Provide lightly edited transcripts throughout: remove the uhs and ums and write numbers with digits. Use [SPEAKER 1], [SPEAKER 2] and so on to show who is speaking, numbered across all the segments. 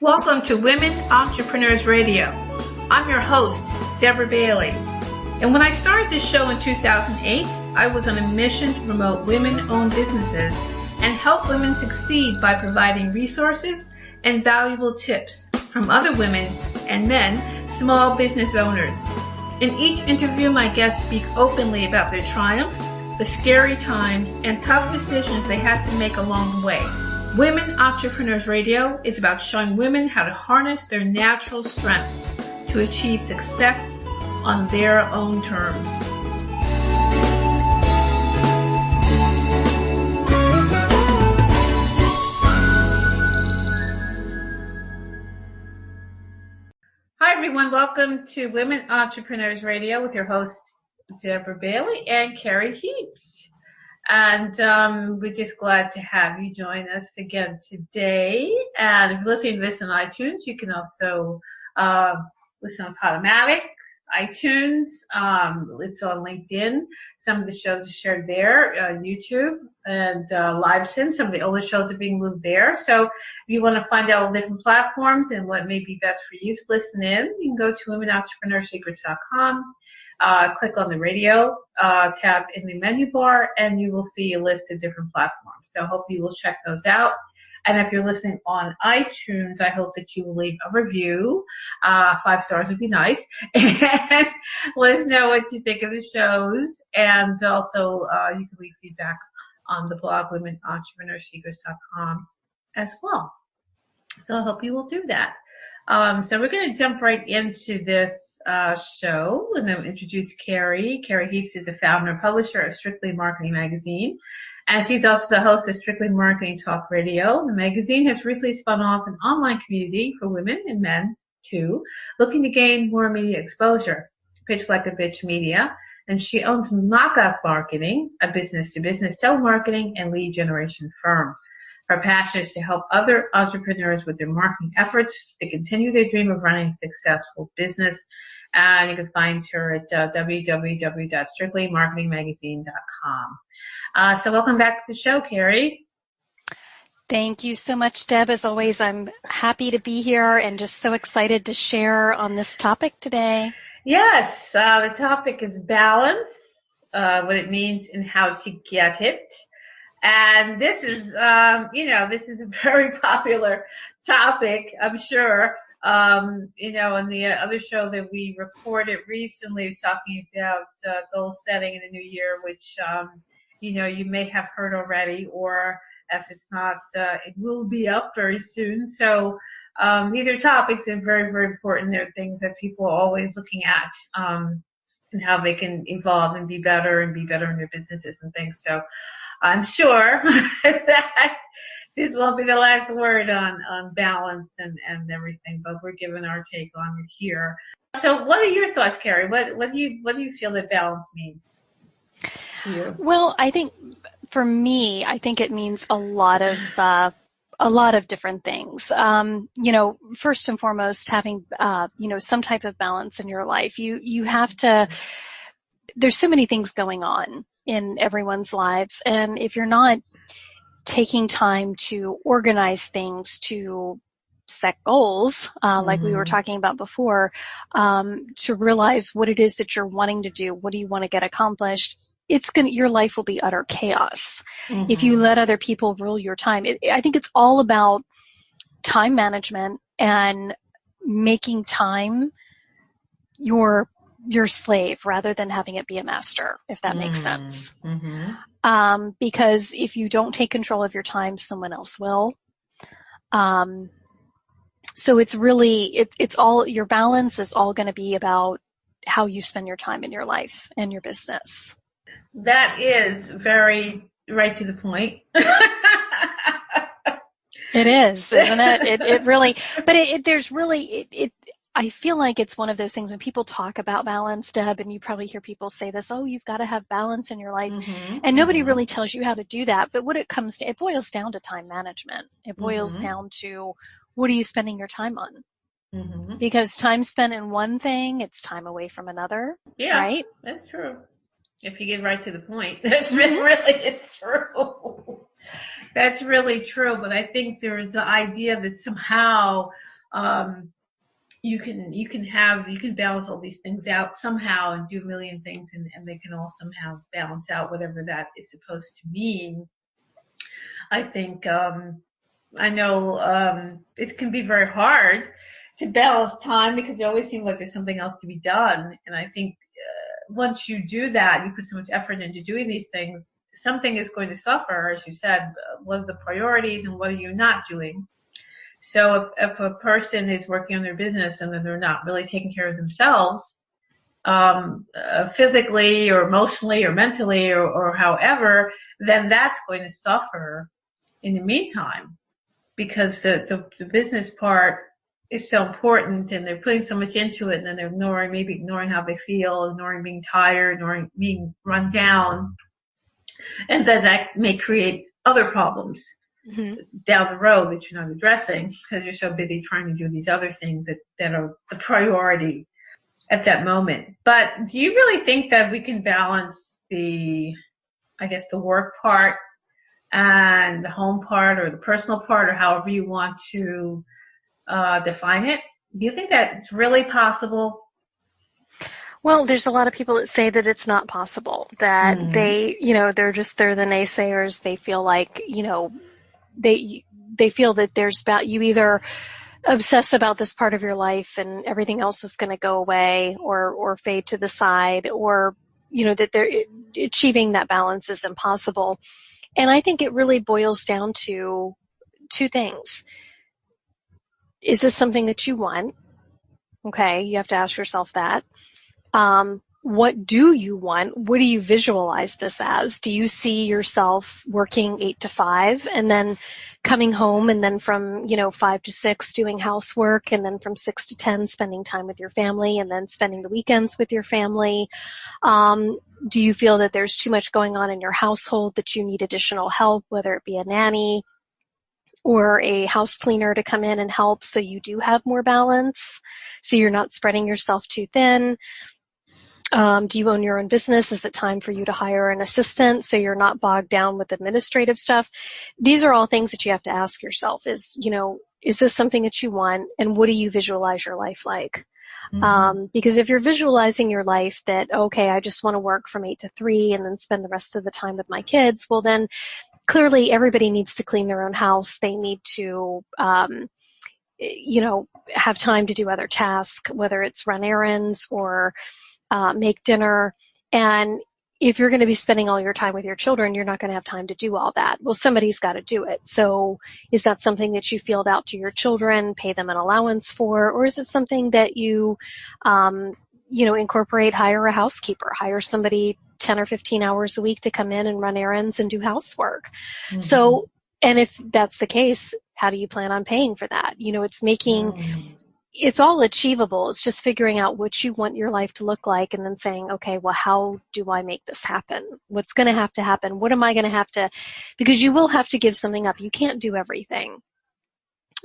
[SPEAKER 1] Welcome to Women Entrepreneurs Radio. I'm your host, Deborah Bailey. And when I started this show in 2008, I was on a mission to promote women-owned businesses and help women succeed by providing resources and valuable tips from other women and men, small business owners. In each interview, my guests speak openly about their triumphs, the scary times, and tough decisions they have to make along the way. Women Entrepreneurs Radio is about showing women how to harness their natural strengths to achieve success on their own terms. Hi everyone, welcome to Women Entrepreneurs Radio with your host Deborah Bailey and Kerry Heaps. And we're just glad to have you join us again today. And if you're listening to this on iTunes, you can also listen on Podomatic, iTunes. It's on LinkedIn. Some of the shows are shared there, YouTube, and Libsyn. Some of the older shows are being moved there. So if you want to find out all the different platforms and what may be best for you to listen in, you can go to womenentrepreneursecrets.com. Click on the radio tab in the menu bar, and you will see a list of different platforms. So I hope you will check those out. And if you're listening on iTunes, I hope that you will leave a review. 5 stars would be nice. And let us know what you think of the shows. And also, you can leave feedback on the blog, womenentrepreneursecrets.com as well. So I hope you will do that. So we're going to jump right into this show, and I'm going to introduce Kerry. Kerry Heaps is the founder and publisher of Strictly Marketing Magazine, and she's also the host of Strictly Marketing Talk Radio. The magazine has recently spun off an online community for women and men, too, looking to gain more media exposure. Pitch Like a Bitch Media, and she owns Mock-Up Marketing, a business-to-business telemarketing and lead generation firm. Her passion is to help other entrepreneurs with their marketing efforts to continue their dream of running a successful business. And you can find her at www.strictlymarketingmagazine.com. So welcome back to the show, Kerry.
[SPEAKER 2] Thank you so much, Deb. As always, I'm happy to be here and just so excited to share on this topic today.
[SPEAKER 1] Yes, the topic is balance, what it means and how to get it. And this is, this is a very popular topic, I'm sure. In the other show that we recorded recently was talking about goal setting in the new year, which, you may have heard already, or if it's not, it will be up very soon. So these are topics that are very, very important. They're things that people are always looking at and how they can evolve and be better in their businesses and things. So I'm sure that this won't be the last word on balance and everything, but we're giving our take on it here. So what are your thoughts, Kerry? What do you feel that balance means to you?
[SPEAKER 2] Well, I think for me, it means a lot of different things. First and foremost, having some type of balance in your life. You have to. There's so many things going on in everyone's lives, and if you're not taking time to organize things, to set goals, like we were talking about before, to realize what it is that you're wanting to do, what do you want to get accomplished, your life will be utter chaos if you let other people rule your time. I think it's all about time management and making time your slave rather than having it be a master, if that makes sense. Because if you don't take control of your time, someone else will. So it's really, it's all, your balance is all going to be about how you spend your time in your life and your business.
[SPEAKER 1] That is very right to the point.
[SPEAKER 2] It is, isn't it? It really, but I feel like it's one of those things when people talk about balance, Deb, and you probably hear people say this, oh, you've got to have balance in your life. And nobody really tells you how to do that. But what it comes to, it boils down to time management. It boils down to, what are you spending your time on? Because time spent in one thing, it's time away from another.
[SPEAKER 1] Yeah,
[SPEAKER 2] right?
[SPEAKER 1] That's true. If you get right to the point, that's really it's true. That's really true. But I think there is the idea that somehow you can balance all these things out somehow and do a million things, and they can all somehow balance out whatever that is supposed to mean. I think, I know, it can be very hard to balance time because it always seems like there's something else to be done. And I think, once you do that, you put so much effort into doing these things, something is going to suffer, as you said. What are the priorities and what are you not doing? So if a person is working on their business and then they're not really taking care of themselves, physically or emotionally or mentally or however, then that's going to suffer in the meantime, because the business part is so important and they're putting so much into it, and then they're ignoring how they feel, ignoring being tired, ignoring being run down. And then that may create other problems down the road that you're not addressing because you're so busy trying to do these other things that are the priority at that moment. But do you really think that we can balance the work part and the home part, or the personal part, or however you want to define it? Do you think that it's really possible?
[SPEAKER 2] Well, there's a lot of people that say that it's not possible, that they, they're the naysayers. They feel like, they feel that there's about, you either obsess about this part of your life and everything else is going to go away or fade to the side, or, that they're achieving that balance is impossible. And I think it really boils down to two things. Is this something that you want? Okay, you have to ask yourself that. What do you want? What do you visualize this as? Do you see yourself working 8 to 5 and then coming home, and then from, 5 to 6 doing housework, and then from 6 to 10 spending time with your family, and then spending the weekends with your family? Do you feel that there's too much going on in your household, that you need additional help, whether it be a nanny or a house cleaner to come in and help, so you do have more balance, so you're not spreading yourself too thin? Do you own your own business? Is it time for you to hire an assistant so you're not bogged down with administrative stuff? These are all things that you have to ask yourself is this something that you want, and what do you visualize your life like? Because if you're visualizing your life that, okay, I just want to work from 8 to 3 and then spend the rest of the time with my kids, well then clearly everybody needs to clean their own house. They need to, have time to do other tasks, whether it's run errands or make dinner. And if you're going to be spending all your time with your children, you're not going to have time to do all that. Well, somebody's got to do it. So is that something that you field out to your children, pay them an allowance for, or is it something that you, incorporate, hire a housekeeper, hire somebody 10 or 15 hours a week to come in and run errands and do housework? So, and if that's the case, how do you plan on paying for that? It's all achievable. It's just figuring out what you want your life to look like, and then saying, okay, well, how do I make this happen? What's going to happen? What am I going to have to, because you will have to give something up. You can't do everything.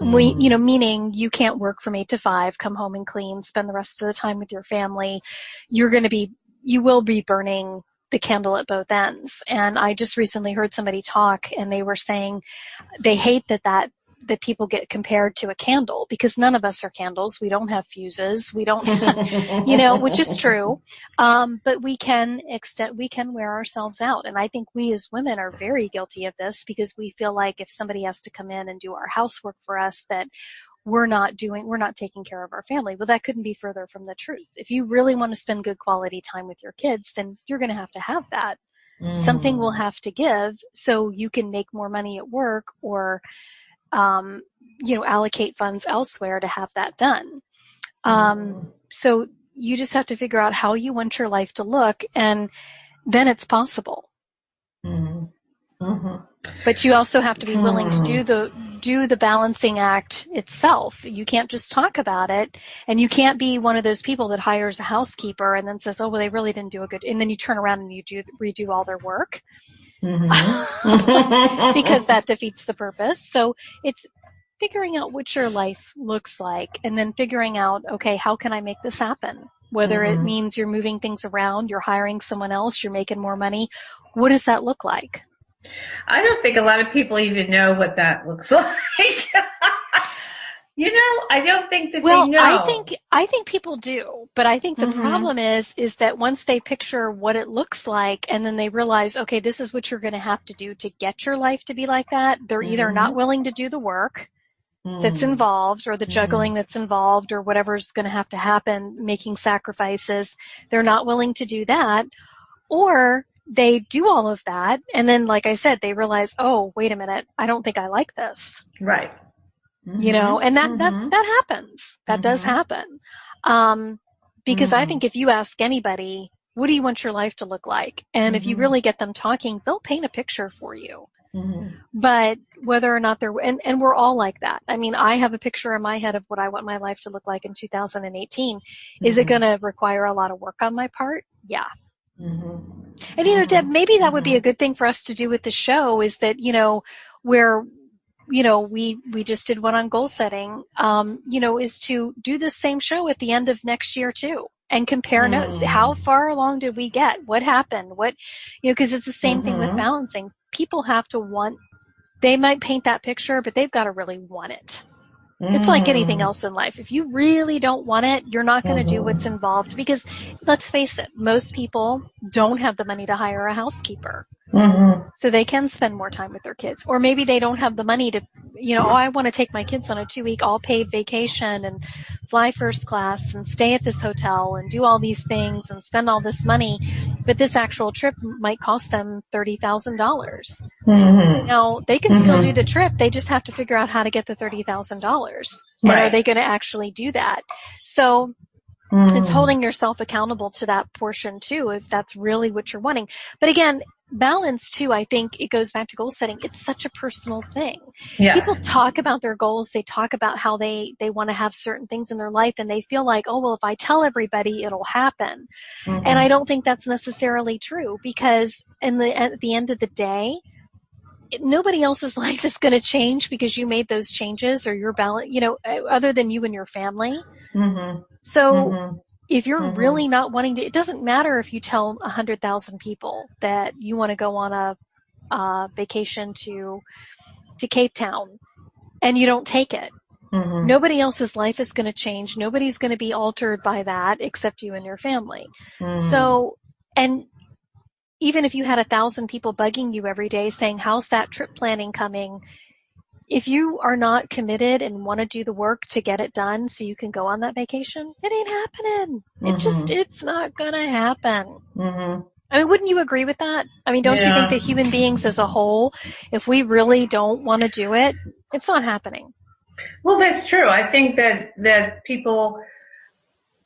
[SPEAKER 2] Meaning you can't work from 8 to 5, come home and clean, spend the rest of the time with your family. You will be burning the candle at both ends. And I just recently heard somebody talk, and they were saying they hate that people get compared to a candle, because none of us are candles. We don't have fuses. We don't, which is true. But we can wear ourselves out. And I think we as women are very guilty of this, because we feel like if somebody has to come in and do our housework for us, that we're not taking care of our family. Well, that couldn't be further from the truth. If you really want to spend good quality time with your kids, then you're going to have that. Something will have to give so you can make more money at work, or allocate funds elsewhere to have that done. So you just have to figure out how you want your life to look, and then it's possible. But you also have to be willing to do the balancing act itself. You can't just talk about it, and you can't be one of those people that hires a housekeeper and then says, oh, well, they really didn't do a good, and then you turn around and you redo all their work. Because that defeats the purpose. So it's figuring out what your life looks like, and then figuring out, okay, how can I make this happen? Whether it means you're moving things around, you're hiring someone else, you're making more money. What does that look like?
[SPEAKER 1] I don't think a lot of people even know what that looks like. I don't think that they
[SPEAKER 2] Well,
[SPEAKER 1] know.
[SPEAKER 2] I think people do, but I think the problem is that once they picture what it looks like and then they realize, okay, this is what you're going to have to do to get your life to be like that, they're either not willing to do the work that's involved or the juggling that's involved or whatever's going to have to happen, making sacrifices. They're not willing to do that, or they do all of that and then, like I said, they realize, oh, wait a minute, I don't think I like this.
[SPEAKER 1] Right.
[SPEAKER 2] And that happens. That does happen. Because I think if you ask anybody, what do you want your life to look like? And if you really get them talking, they'll paint a picture for you. But whether or not and we're all like that. I mean, I have a picture in my head of what I want my life to look like in 2018. Is it going to require a lot of work on my part? Yeah. And, Deb, maybe that would be a good thing for us to do with the show is that, where we just did one on goal setting, is to do the same show at the end of next year too and compare notes. How far along did we get? What happened? Because it's the same thing with balancing. People have to they might paint that picture, but they've got to really want it. It's like anything else in life. If you really don't want it, you're not going to do what's involved because let's face it, most people don't have the money to hire a housekeeper. So they can spend more time with their kids. Or maybe they don't have the money to, I want to take my kids on a 2-week all-paid vacation and fly first class and stay at this hotel and do all these things and spend all this money. But this actual trip might cost them $30,000. Now, they can still do the trip. They just have to figure out how to get the $30,000. And are they going to actually do that? So it's holding yourself accountable to that portion too, if that's really what you're wanting. But again, balance too, I think it goes back to goal setting. It's such a personal thing. Yes. People talk about their goals. They talk about how they want to have certain things in their life and they feel like, oh, well, if I tell everybody, it'll happen. And I don't think that's necessarily true because at the end of the day, nobody else's life is going to change because you made those changes or your balance, other than you and your family. So if you're really not wanting to, it doesn't matter if you tell 100,000 people that you want to go on a vacation to Cape Town and you don't take it. Nobody else's life is going to change. Nobody's going to be altered by that except you and your family. So, and even if you had 1,000 people bugging you every day saying, how's that trip planning coming? If you are not committed and want to do the work to get it done so you can go on that vacation, it ain't happening. It's not going to happen. I mean, wouldn't you agree with that? I mean, don't you think that human beings as a whole, if we really don't want to do it, it's not happening?
[SPEAKER 1] Well, that's true. I think that people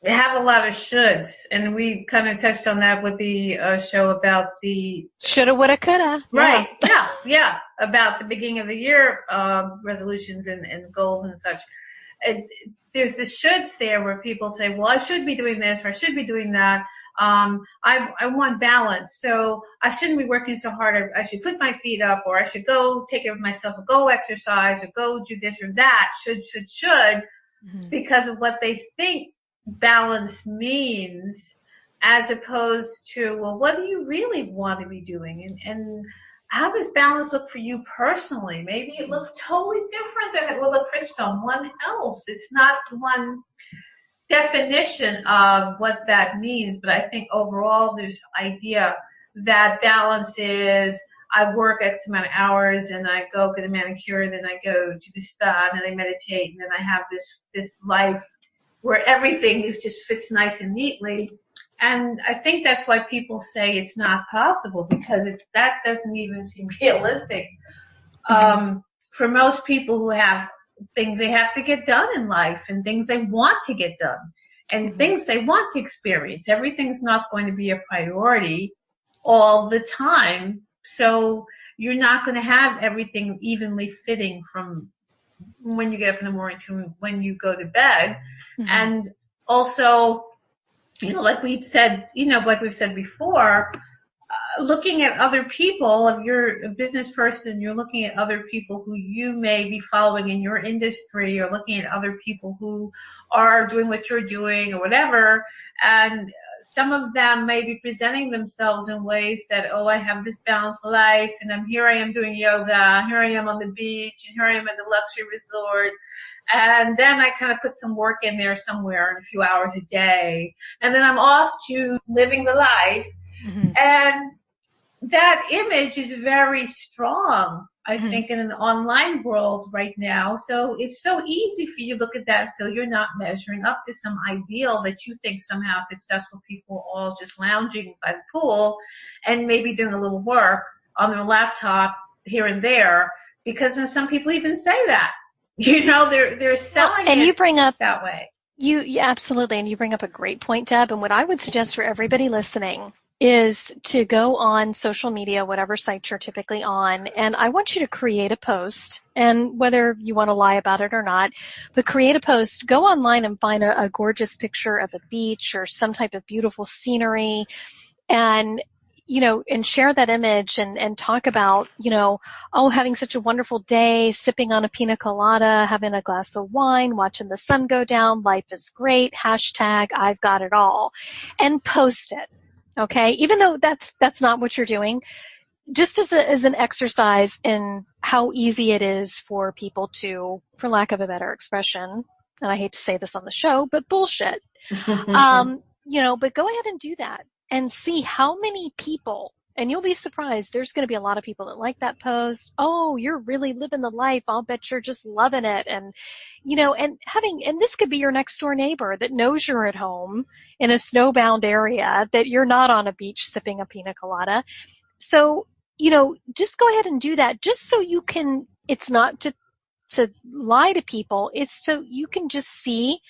[SPEAKER 1] have a lot of shoulds, and we kind of touched on that with the show about the
[SPEAKER 2] shoulda, woulda, coulda.
[SPEAKER 1] Right. Yeah. About the beginning of the year resolutions and goals and such. There's the shoulds there where people say, well, I should be doing this or I should be doing that. I want balance, so I shouldn't be working so hard. I should put my feet up, or I should go take care of myself, or go exercise, or go do this or that. Should, because of what they think balance means, as opposed to, well, what do you really want to be doing? And how does balance look for you personally? Maybe it looks totally different than it will look for someone else. It's not one definition of what that means, but I think overall there's an idea that balance is I work X amount of hours and I go get a manicure, then I go to the spa, and then I meditate, and then I have this life where everything just fits nice and neatly. And I think that's why people say it's not possible, because that doesn't even seem realistic. For most people who have things they have to get done in life and things they want to get done and things they want to experience, everything's not going to be a priority all the time. So you're not going to have everything evenly fitting from when you get up in the morning to when you go to bed. And also, like we've said before, looking at other people, if you're a business person, you're looking at other people who you may be following in your industry, or looking at other people who are doing what you're doing or whatever, and some of them may be presenting themselves in ways that, oh, I have this balanced life, and here I am doing yoga, here I am on the beach, and here I am at the luxury resort. And then I kind of put some work in there somewhere in a few hours a day. And then I'm off to living the life. Mm-hmm. And that image is very strong, I mm-hmm. think, in an online world right now. So it's so easy for you to look at that and feel you're not measuring up to some ideal that you think somehow successful people all just lounging by the pool and maybe doing a little work on their laptop here and there, because some people even say that. You know, they're selling
[SPEAKER 2] and
[SPEAKER 1] it
[SPEAKER 2] you bring up
[SPEAKER 1] that way.
[SPEAKER 2] You absolutely, and you bring up a great point, Deb. And what I would suggest for everybody listening is to go on social media, whatever site you're typically on, and I want you to create a post, and whether you want to lie about it or not, but create a post. Go online and find a gorgeous picture of a beach or some type of beautiful scenery, and and share that image and talk about, having such a wonderful day, sipping on a pina colada, having a glass of wine, watching the sun go down, life is great, hashtag I've got it all, and post it. Okay, even though that's not what you're doing, just as an exercise in how easy it is for people to, for lack of a better expression, and I hate to say this on the show, but bullshit. But go ahead and do that and see how many people, and you'll be surprised, there's going to be a lot of people that like that post. Oh, you're really living the life. I'll bet you're just loving it. And, and this could be your next door neighbor that knows you're at home in a snowbound area, that you're not on a beach sipping a pina colada. So, just go ahead and do that just so you can, it's not to lie to people. It's so you can just see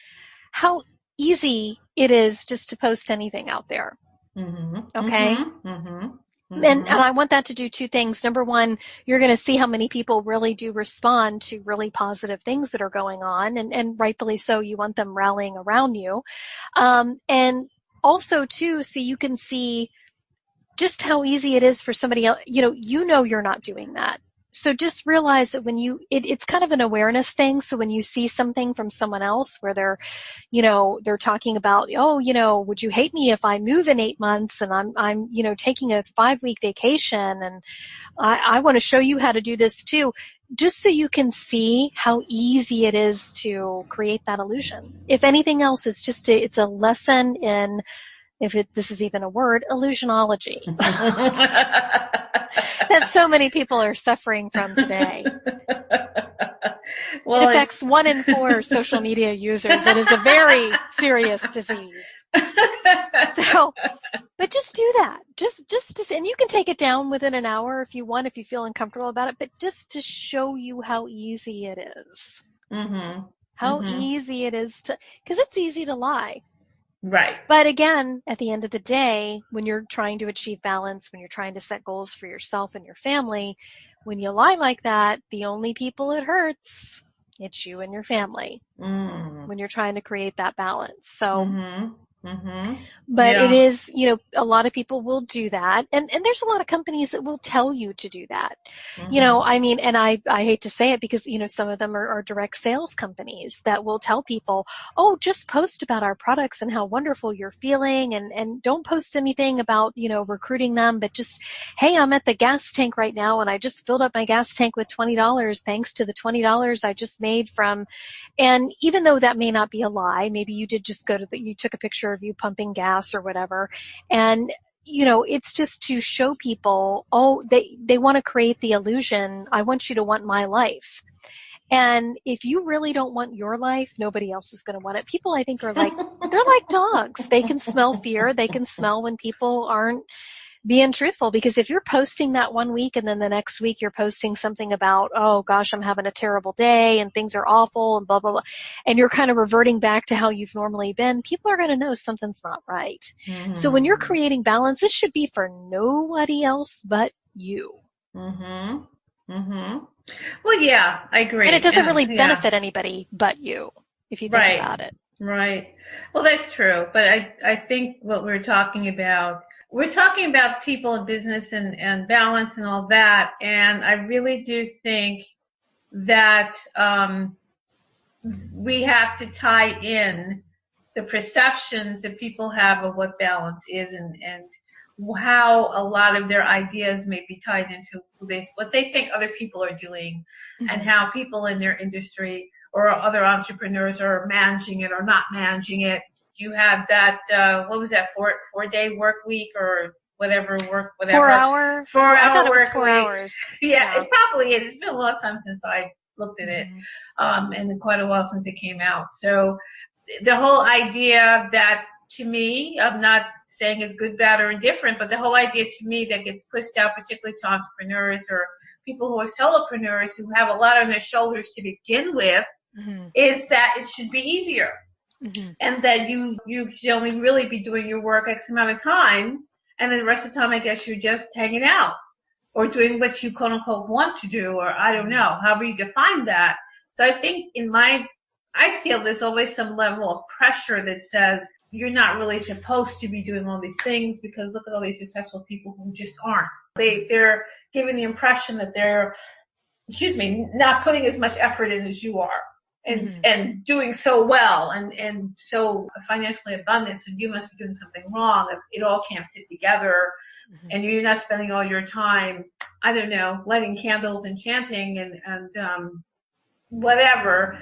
[SPEAKER 2] how easy it is just to post anything out there.
[SPEAKER 1] Mm-hmm.
[SPEAKER 2] Okay.
[SPEAKER 1] Mm-hmm. Mm-hmm.
[SPEAKER 2] And I want that to do two things. Number one, you're going to see how many people really do respond to really positive things that are going on, and rightfully so. You want them rallying around you. And also too, so you can see just how easy it is for somebody else. You're not doing that. So just realize that when it's kind of an awareness thing. So when you see something from someone else where they're talking about, would you hate me if I move in 8 months and I'm taking a 5-week vacation and I want to show you how to do this too, just so you can see how easy it is to create that illusion. If anything else, it's a lesson in, this is even a word, illusionology. That so many people are suffering from today. Well, it affects 1 in 4 social media users. It is a very serious disease. So, but just do that. And you can take it down within an hour if you want, if you feel uncomfortable about it, but just to show you how easy it is.
[SPEAKER 1] Mm-hmm.
[SPEAKER 2] How easy it is because it's easy to lie.
[SPEAKER 1] Right.
[SPEAKER 2] But again, at the end of the day, when you're trying to achieve balance, when you're trying to set goals for yourself and your family, when you lie like that, the only people it hurts, it's you and your family. When you're trying to create that balance. So, but it is, a lot of people will do that. And there's a lot of companies that will tell you to do that. And I hate to say it because, some of them are direct sales companies that will tell people, oh, just post about our products and how wonderful you're feeling and don't post anything about, recruiting them, but just, hey, I'm at the gas tank right now and I just filled up my gas tank with $20 thanks to the $20 I just made from, and even though that may not be a lie, maybe you did just you took a picture of you pumping gas or whatever. And, it's just to show people, oh, they want to create the illusion. I want you to want my life. And if you really don't want your life, nobody else is going to want it. People, I think, they're like dogs. They can smell fear. They can smell when people aren't being truthful, because if you're posting that 1 week and then the next week you're posting something about, oh gosh, I'm having a terrible day and things are awful and blah, blah, blah, and you're kind of reverting back to how you've normally been, people are going to know something's not right. Mm-hmm. So when you're creating balance, this should be for nobody else but you.
[SPEAKER 1] Mm-hmm. Mm-hmm. Well, yeah, I agree.
[SPEAKER 2] And it doesn't really benefit anybody but you, if you think about it.
[SPEAKER 1] Right. Well, that's true. But I think what we're talking about people in business and balance and all that. And I really do think that we have to tie in the perceptions that people have of what balance is, and how a lot of their ideas may be tied into what they think other people are doing, and how people in their industry or other entrepreneurs are managing it or not managing it. You have that, what was that, 4-day work week or whatever.
[SPEAKER 2] 4 hour? I thought it was 4
[SPEAKER 1] week.
[SPEAKER 2] hours.
[SPEAKER 1] Yeah, it probably is. It's been a long time since I looked at it, and quite a while since it came out. So the whole idea that, to me, I'm not saying it's good, bad, or indifferent, but the whole idea to me that gets pushed out, particularly to entrepreneurs or people who are solopreneurs who have a lot on their shoulders to begin with, is that it should be easier. And that you should only really be doing your work X amount of time, and then the rest of the time, I guess, you're just hanging out or doing what you quote unquote want to do, or I don't know, however you define that. So I think I feel there's always some level of pressure that says you're not really supposed to be doing all these things, because look at all these successful people who just aren't. They're giving the impression that they're, not putting as much effort in as you are, and doing so well and so financially abundant, so you must be doing something wrong if it all can't fit together, and you're not spending all your time, I don't know, lighting candles and chanting and whatever.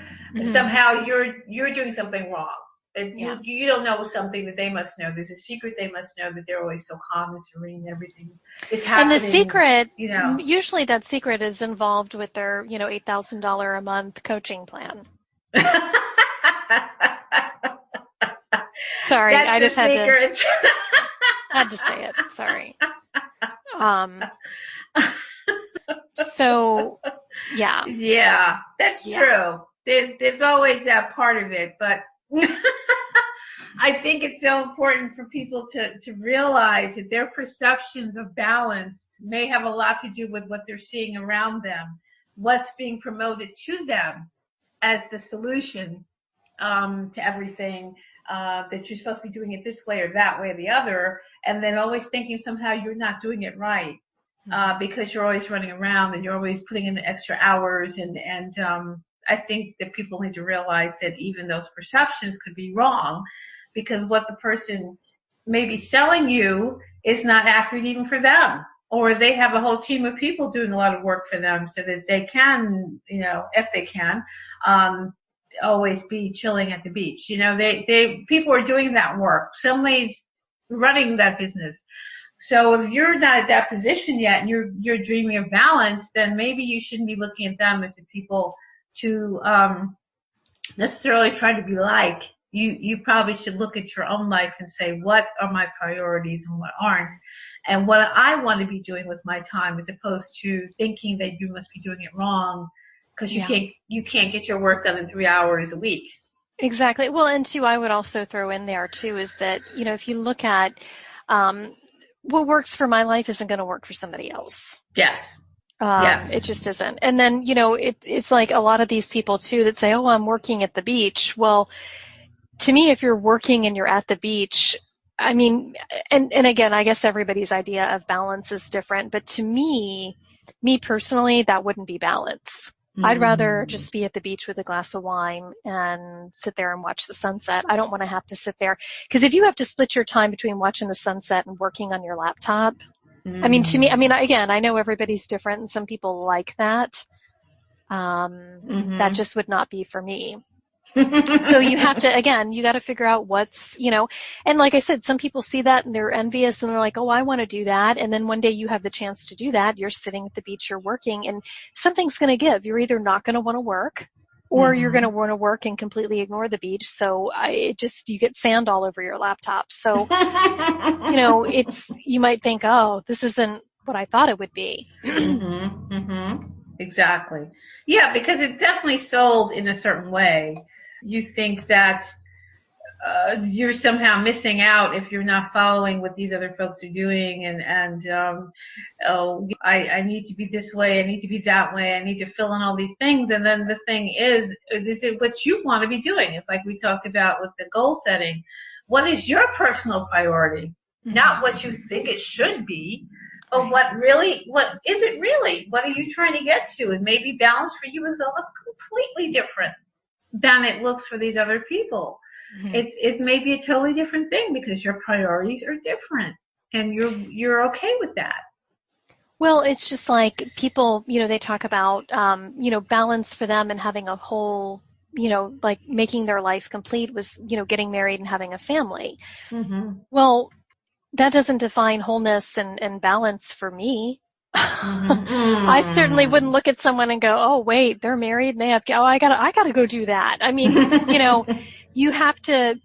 [SPEAKER 1] Somehow you're doing something wrong. You don't know something that they must know. There's a secret they must know, that they're always so calm and serene. Everything is happening.
[SPEAKER 2] And the secret, usually that secret is involved with their, $8,000 a month coaching plan. Sorry,
[SPEAKER 1] That's
[SPEAKER 2] I just
[SPEAKER 1] had
[SPEAKER 2] to say it. Sorry. So, yeah.
[SPEAKER 1] Yeah, that's true. There's always that part of it, but I think it's so important for people to realize that their perceptions of balance may have a lot to do with what they're seeing around them, what's being promoted to them as the solution to everything, that you're supposed to be doing it this way or that way or the other, and then always thinking somehow you're not doing it right, because you're always running around and you're always putting in the extra hours, and I think that people need to realize that even those perceptions could be wrong, because what the person may be selling you is not accurate even for them, or they have a whole team of people doing a lot of work for them so that they can, if they can, always be chilling at the beach. People are doing that work. Somebody's running that business. So if you're not at that position yet and you're dreaming of balance, then maybe you shouldn't be looking at them as the people to necessarily try to be like. You probably should look at your own life and say, what are my priorities and what aren't, and what I want to be doing with my time, as opposed to thinking that you must be doing it wrong because you can't get your work done in 3 hours a week.
[SPEAKER 2] Exactly. Well, and too, I would also throw in there too is that, if you look at what works for my life isn't going to work for somebody else.
[SPEAKER 1] Yes.
[SPEAKER 2] It just isn't. And then, it's like a lot of these people too that say, oh, I'm working at the beach. Well, to me, if you're working and you're at the beach, I mean, and again, I guess everybody's idea of balance is different, but to me personally, that wouldn't be balance. I'd rather just be at the beach with a glass of wine and sit there and watch the sunset. I don't want to have to sit there, because if you have to split your time between watching the sunset and working on your laptop, I mean, to me, again, I know everybody's different and some people like that. That just would not be for me. So you have to, again, you got to figure out what's, and like I said, some people see that and they're envious and they're like, oh, I want to do that. And then one day you have the chance to do that. You're sitting at the beach, you're working, and something's going to give. You're either not going to want to work, or you're going to want to work and completely ignore the beach. So you get sand all over your laptop. So, you might think, oh, this isn't what I thought it would be.
[SPEAKER 1] Exactly. Yeah, because it's definitely sold in a certain way. You think that you're somehow missing out if you're not following what these other folks are doing, I need to be this way, I need to be that way, I need to fill in all these things. And then the thing is it what you want to be doing? It's like we talked about with the goal setting. What is your personal priority? Not what you think it should be, but what is it really? What are you trying to get to? And maybe balance for you is going to look completely different than it looks for these other people. it may be a totally different thing because your priorities are different, and you're okay with that.
[SPEAKER 2] Well, it's just like people, they talk about, balance for them and having a whole, like making their life complete was, getting married and having a family.
[SPEAKER 1] Mm-hmm.
[SPEAKER 2] Well, that doesn't define wholeness and balance for me.
[SPEAKER 1] Mm-hmm.
[SPEAKER 2] I certainly wouldn't look at someone and go, oh, wait, they're married and they have, I gotta go do that. I mean, you have to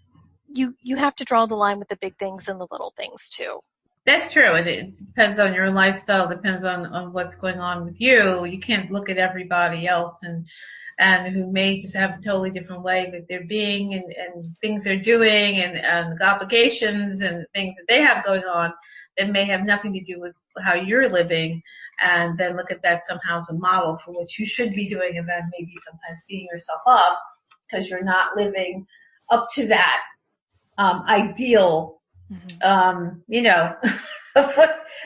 [SPEAKER 2] draw the line with the big things and the little things too.
[SPEAKER 1] That's true. It depends on your lifestyle, depends on what's going on with you. You can't look at everybody else and who may just have a totally different way that they're being and things they're doing and obligations and things that they have going on that may have nothing to do with how you're living, and then look at that somehow as a model for what you should be doing, and then maybe sometimes beating yourself up because you're not living up to that ideal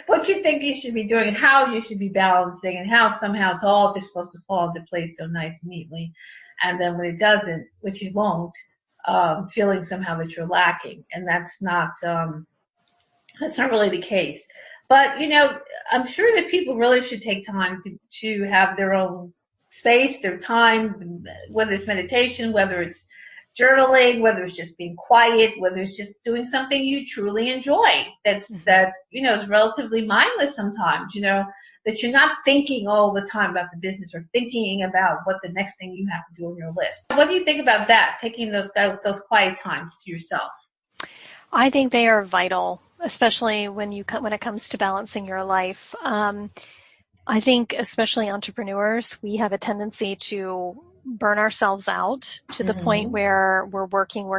[SPEAKER 1] what you think you should be doing and how you should be balancing and how somehow it's all just supposed to fall into place so nice and neatly. And then when it doesn't, which it won't, feeling somehow that you're lacking. And that's not really the case. But, I'm sure that people really should take time to have their own space, their time, whether it's meditation, whether it's journaling, whether it's just being quiet, whether it's just doing something you truly enjoy that is relatively mindless sometimes, that you're not thinking all the time about the business or thinking about what the next thing you have to do on your list. What do you think about that, taking those quiet times to yourself?
[SPEAKER 2] I think they are vital, especially when it comes to balancing your life. I think especially entrepreneurs, we have a tendency to burn ourselves out to the point where we're working,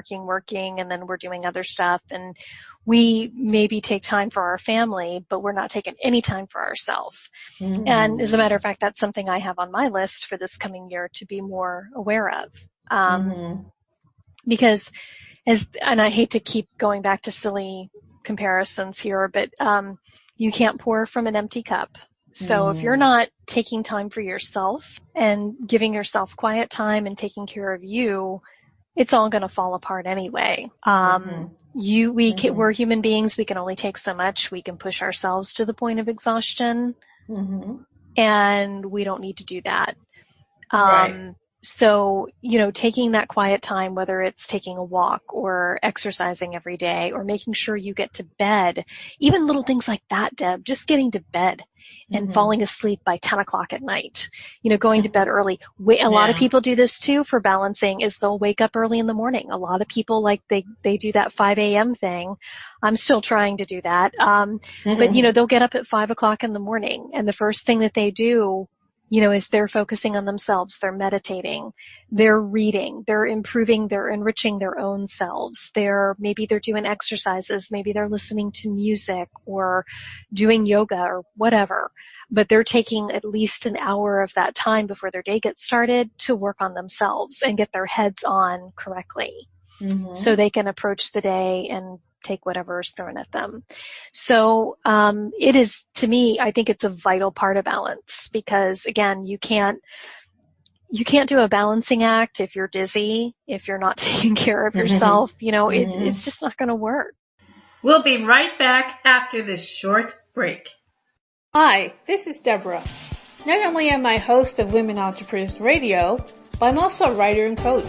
[SPEAKER 2] and then we're doing other stuff. And we maybe take time for our family, but we're not taking any time for ourselves. And as a matter of fact, that's something I have on my list for this coming year to be more aware of. Because and I hate to keep going back to silly comparisons here, but you can't pour from an empty cup. So if you're not taking time for yourself and giving yourself quiet time and taking care of you, it's all going to fall apart anyway. We're human beings. We can only take so much. We can push ourselves to the point of exhaustion, and we don't need to do that.
[SPEAKER 1] Right.
[SPEAKER 2] So, taking that quiet time, whether it's taking a walk or exercising every day or making sure you get to bed, even little things like that, Deb, just getting to bed and falling asleep by 10 o'clock at night, going to bed early. A lot of people do this too for balancing, is they'll wake up early in the morning. A lot of people, like they do that 5 a.m. thing. I'm still trying to do that. But they'll get up at 5 o'clock in the morning, and the first thing that they do is they're focusing on themselves, they're meditating, they're reading, they're improving, they're enriching their own selves. Maybe they're doing exercises, maybe they're listening to music or doing yoga or whatever, but they're taking at least an hour of that time before their day gets started to work on themselves and get their heads on correctly so they can approach the day and take whatever is thrown at them. So it is, to me, I think it's a vital part of balance, because again, you can't do a balancing act if you're dizzy, if you're not taking care of yourself. It's just not going to work.
[SPEAKER 1] We'll be right back after this short break.
[SPEAKER 3] Hi, this is Deborah. Not only am I host of Women Entrepreneurs Radio, but I'm also a writer and coach.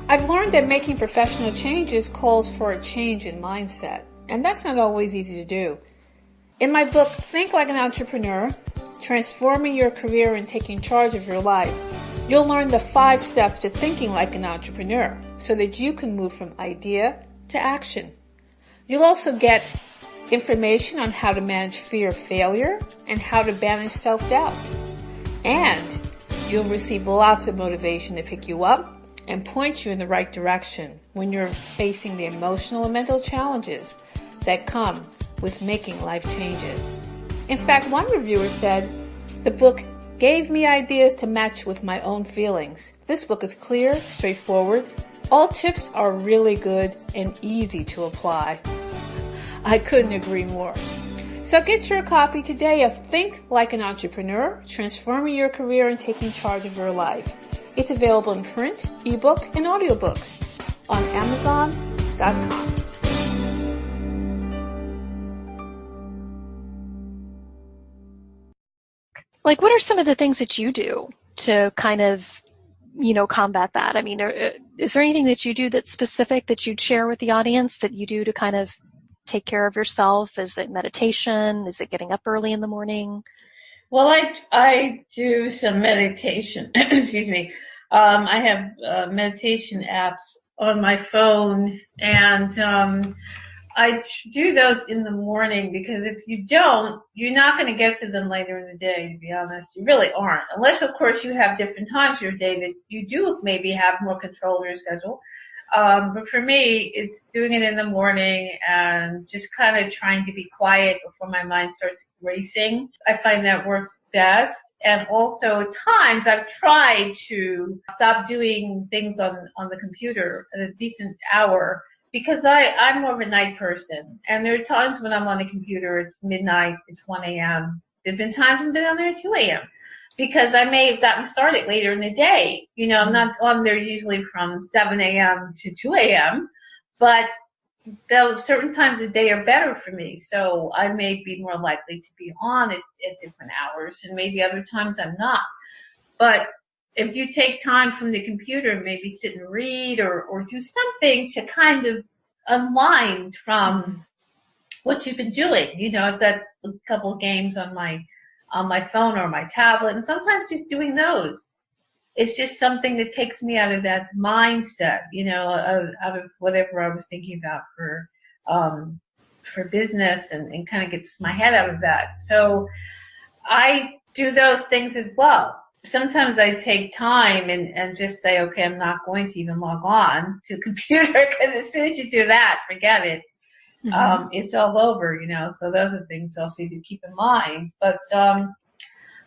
[SPEAKER 3] I've learned that making professional changes calls for a change in mindset, and that's not always easy to do. In my book, Think Like an Entrepreneur, Transforming Your Career and Taking Charge of Your Life, you'll learn the 5 steps to thinking like an entrepreneur so that you can move from idea to action. You'll also get information on how to manage fear of failure and how to banish self-doubt. And you'll receive lots of motivation to pick you up and point you in the right direction when you're facing the emotional and mental challenges that come with making life changes. In fact, one reviewer said, the book gave me ideas to match with my own feelings. This book is clear, straightforward. All tips are really good and easy to apply. I couldn't agree more. So get your copy today of Think Like an Entrepreneur, Transforming Your Career and Taking Charge of Your Life. It's available in print, ebook, and audiobook on Amazon. Amazon.com.
[SPEAKER 2] Like, what are some of the things that you do to kind of, combat that? I mean, is there anything that you do that's specific that you'd share with the audience that you do to kind of take care of yourself? Is it meditation? Is it getting up early in the morning?
[SPEAKER 1] Well, I do some meditation. Excuse me. I have meditation apps on my phone, and I do those in the morning because if you don't, you're not going to get to them later in the day, to be honest. You really aren't. Unless, of course, you have different times of your day that you do maybe have more control of your schedule. But for me, it's doing it in the morning and just kind of trying to be quiet before my mind starts racing. I find that works best. And also at times I've tried to stop doing things on the computer at a decent hour because I'm more of a night person. And there are times when I'm on the computer, it's midnight, it's 1 a.m. There have been times when I've been on there at 2 a.m. because I may have gotten started later in the day. I'm not on there usually from 7 a.m. to 2 a.m., but those certain times of day are better for me. So I may be more likely to be on at different hours, and maybe other times I'm not. But if you take time from the computer, maybe sit and read or do something to kind of unwind from what you've been doing. I've got a couple of games on my phone or my tablet, and sometimes just doing those. It's just something that takes me out of that mindset, out of whatever I was thinking about for business and kind of gets my head out of that. So I do those things as well. Sometimes I take time and just say, okay, I'm not going to even log on to computer because as soon as you do that, forget it. It's all over, so those are things also to keep in mind. But,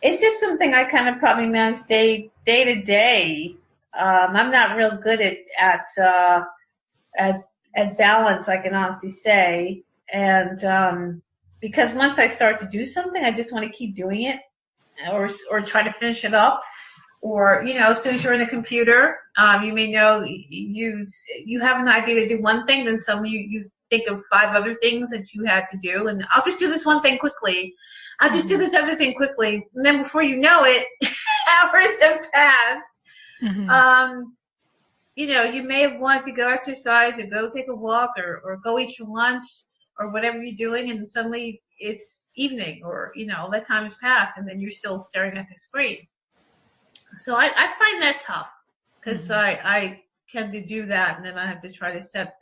[SPEAKER 1] it's just something I kind of probably manage day to day. I'm not real good at balance, I can honestly say. And, because once I start to do something, I just want to keep doing it or try to finish it up. Or, as soon as you're in the computer, you may know you have an idea to do one thing, then suddenly you think of 5 other things that you had to do, and I'll just do this one thing quickly. I'll just do this other thing quickly. And then before you know it, hours have passed. You may have wanted to go exercise or go take a walk or go eat your lunch or whatever you're doing, and suddenly it's evening or, that time has passed, and then you're still staring at the screen. So I find that tough because I tend to do that, and then I have to try to set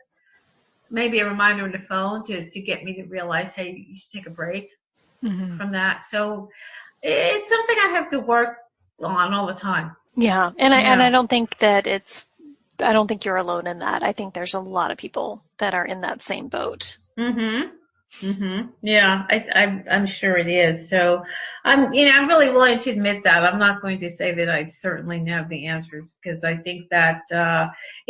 [SPEAKER 1] maybe a reminder on the phone to get me to realize, hey, you should take a break from that. So it's something I have to work on all the time.
[SPEAKER 2] Yeah. And I don't think that I don't think you're alone in that. I think there's a lot of people that are in that same boat.
[SPEAKER 1] Yeah, I'm sure it is. So I'm really willing to admit that. I'm not going to say that I certainly have the answers because I think that,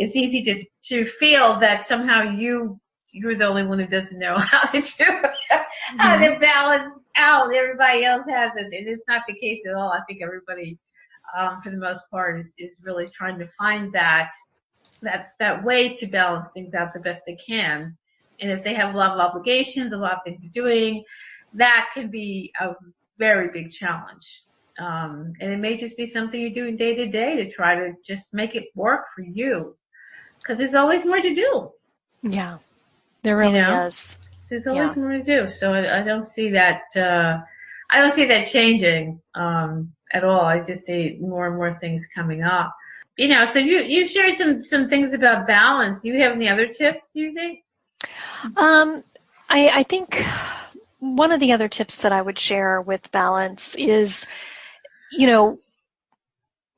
[SPEAKER 1] it's easy to feel that somehow you're the only one who doesn't know how to balance out. Everybody else has it, and it's not the case at all. I think everybody, for the most part, is really trying to find that way to balance things out the best they can. And if they have a lot of obligations, a lot of things they're doing, that can be a very big challenge. And it may just be something you're doing day to day to try to just make it work for you. Because there's always more to do.
[SPEAKER 2] Yeah, there really is.
[SPEAKER 1] There's always more to do. So I don't see that, changing, at all. I just see more and more things coming up. So you shared some things about balance. Do you have any other tips, do you think?
[SPEAKER 2] I think one of the other tips that I would share with balance is,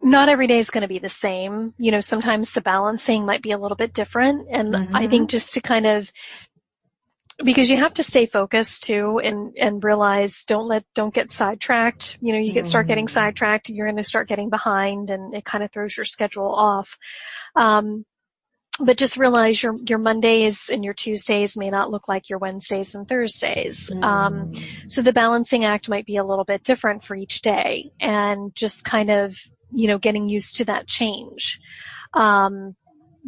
[SPEAKER 2] not every day is going to be the same. Sometimes the balancing might be a little bit different. And I think just to kind of, because you have to stay focused too and realize don't get sidetracked. You start getting sidetracked, you're going to start getting behind and it kind of throws your schedule off. But just realize your Mondays and your Tuesdays may not look like your Wednesdays and Thursdays. So the balancing act might be a little bit different for each day and just kind of, getting used to that change.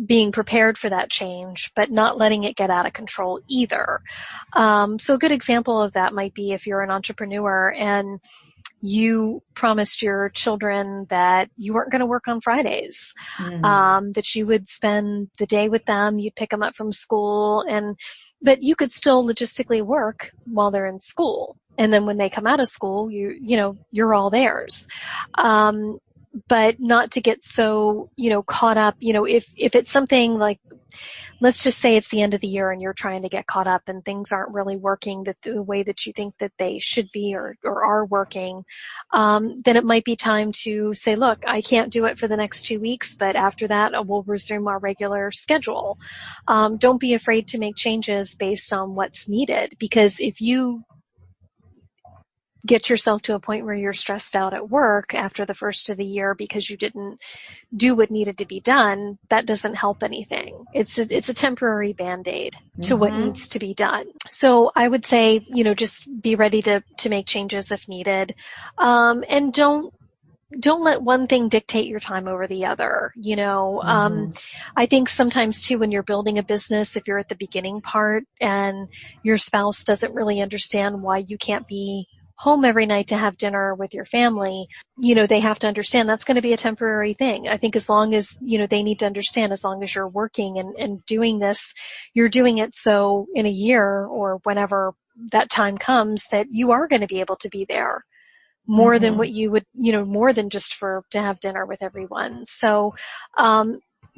[SPEAKER 2] being prepared for that change, but not letting it get out of control either. So a good example of that might be if you're an entrepreneur and you promised your children that you weren't going to work on Fridays, that you would spend the day with them, you'd pick them up from school, but you could still logistically work while they're in school. And then when they come out of school, you're all theirs. But not to get so, caught up, if it's something like, let's just say it's the end of the year and you're trying to get caught up and things aren't really working the way that you think that they should be or are working, then it might be time to say, look, I can't do it for the next 2 weeks, but after that we'll resume our regular schedule. Don't be afraid to make changes based on what's needed, because if you get yourself to a point where you're stressed out at work after the first of the year because you didn't do what needed to be done, that doesn't help anything. It's a temporary Band-Aid to what needs to be done. So I would say, just be ready to make changes if needed. And don't let one thing dictate your time over the other. I think sometimes too, when you're building a business, if you're at the beginning part and your spouse doesn't really understand why you can't be home every night to have dinner with your family, they have to understand that's going to be a temporary thing. I think as long as, they need to understand, as long as you're working and doing this, you're doing it so in a year or whenever that time comes that you are going to be able to be there more than what you would, more than just to have dinner with everyone. So,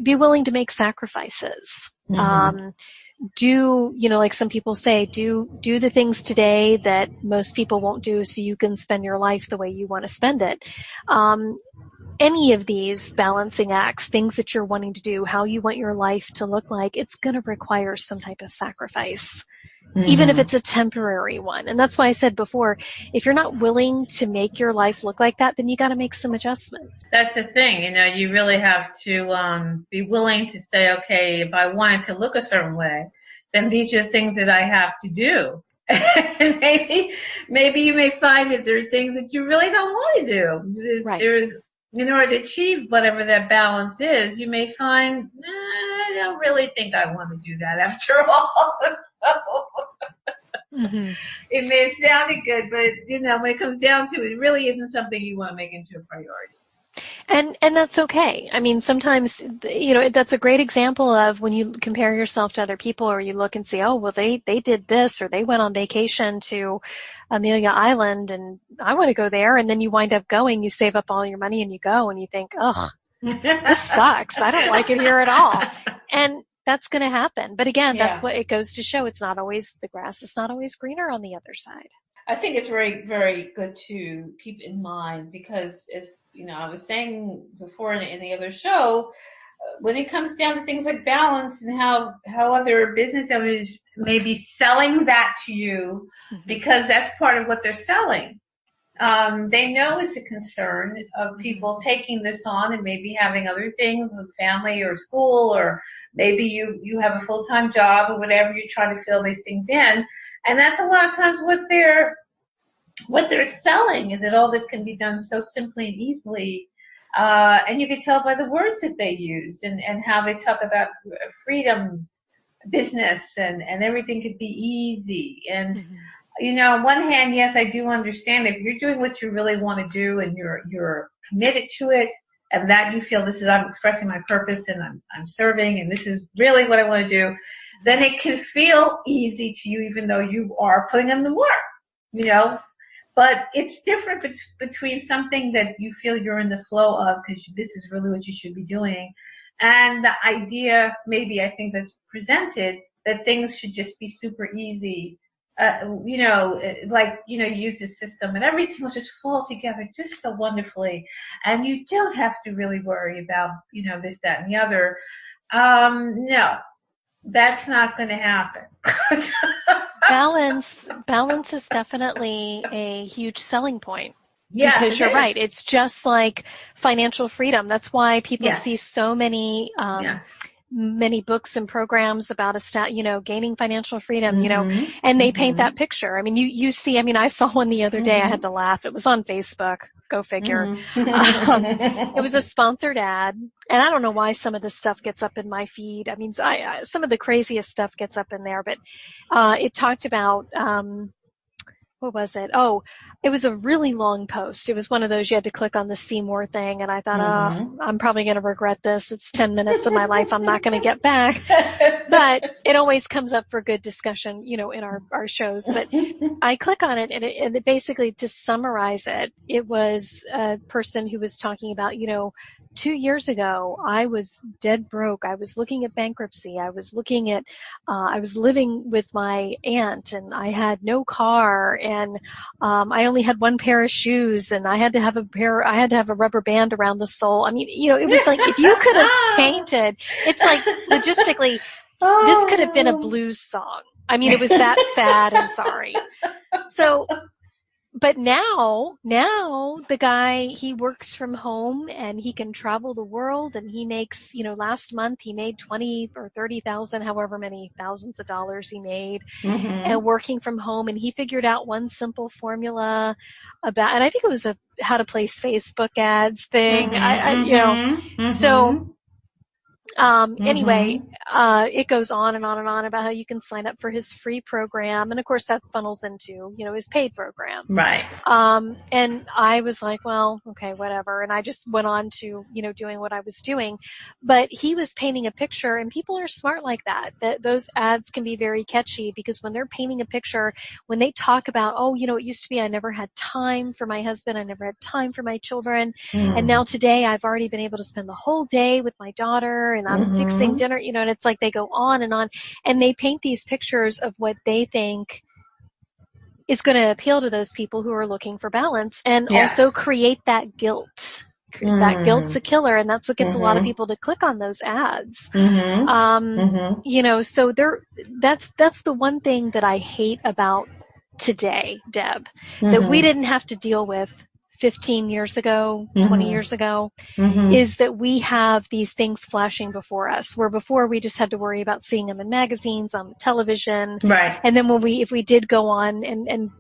[SPEAKER 2] be willing to make sacrifices. Do, like some people say, do the things today that most people won't do so you can spend your life the way you want to spend it. Any of these balancing acts, things that you're wanting to do, how you want your life to look like, it's going to require some type of sacrifice, even if it's a temporary one. And that's why I said before, if you're not willing to make your life look like that, then you got to make some adjustments.
[SPEAKER 1] That's the thing, you really have to be willing to say, okay, if I want it to look a certain way, then these are the things that I have to do. And maybe you may find that there are things that you really don't want to do.
[SPEAKER 2] Right.
[SPEAKER 1] In order to achieve whatever that balance is, you may find, I don't really think I want to do that after all. It may have sounded good, but, when it comes down to it, it really isn't something you want to make into a priority.
[SPEAKER 2] And that's okay. I mean, sometimes, that's a great example of when you compare yourself to other people, or you look and see, oh, well, they did this, or they went on vacation to Amelia Island and I want to go there. And then you wind up going, you save up all your money and you go and you think, ugh, this sucks. I don't like it here at all. And that's going to happen. But again, that's what it goes to show. The grass is not always greener on the other side.
[SPEAKER 1] I think it's very, very good to keep in mind, because as I was saying before in the other show, when it comes down to things like balance and how other business owners may be selling that to you because that's part of what they're selling. They know it's a concern of people taking this on and maybe having other things with family or school, or maybe you have a full-time job or whatever, you're trying to fill these things in. And that's a lot of times what they're selling, is that all this can be done so simply and easily. And you can tell by the words that they use and how they talk about freedom, business, and everything could be easy. And, on one hand, yes, I do understand if you're doing what you really want to do and you're committed to it, and that you feel I'm expressing my purpose and I'm serving and this is really what I want to do, then it can feel easy to you, even though you are putting in the work, But it's different between something that you feel you're in the flow of because this is really what you should be doing, and the idea, maybe I think that's presented, that things should just be super easy. Use this system and everything will just fall together just so wonderfully, and you don't have to really worry about, this, that, and the other. No. That's not going to happen.
[SPEAKER 2] Balance is definitely a huge selling point.
[SPEAKER 1] Yeah,
[SPEAKER 2] because you're right. It's just like financial freedom. That's why people see so many, many books and programs about gaining financial freedom, and they paint that picture. I mean, you see, I saw one the other day. I had to laugh. It was on Facebook. Go figure.
[SPEAKER 1] Mm-hmm.
[SPEAKER 2] It was a sponsored ad, and I don't know why some of this stuff gets up in my feed. I mean, some of the craziest stuff gets up in there, but it talked about what was it? Oh, it was a really long post. It was one of those you had to click on the see more thing, and I thought, I'm probably going to regret this. It's 10 minutes of my life I'm not going to get back. But it always comes up for good discussion, in our shows. But I click on it, and it basically, to summarize it, it was a person who was talking about, 2 years ago, I was dead broke. I was looking at bankruptcy. I was looking at, I was living with my aunt, and I had no car, and I only had one pair of shoes, and I had to have a rubber band around the sole. I mean, it was like, if you could have painted, it's like logistically, this could have been a blues song. I mean, it was that sad and sorry. So, but now the guy, he works from home and he can travel the world, and he makes, last month he made 20 or 30,000, however many thousands of dollars he made, and working from home. And he figured out one simple formula about, and I think it was a how to place Facebook ads thing. So, anyway, it goes on and on and on about how you can sign up for his free program. And of course that funnels into, his paid program.
[SPEAKER 1] Right.
[SPEAKER 2] And I was like, well, okay, whatever. And I just went on to, doing what I was doing. But he was painting a picture, and people are smart like that. Those ads can be very catchy, because when they're painting a picture, when they talk about, it used to be I never had time for my husband, I never had time for my children. And now today I've already been able to spend the whole day with my daughter, and I'm fixing dinner, and it's like they go on, and they paint these pictures of what they think is going to appeal to those people who are looking for balance, and also create that guilt. That guilt's a killer, and that's what gets a lot of people to click on those ads. So that's the one thing that I hate about today, Deb, that we didn't have to deal with 15 years ago, 20 years ago, is that we have these things flashing before us, where before we just had to worry about seeing them in magazines, on the television.
[SPEAKER 1] Right.
[SPEAKER 2] And then if we did go on and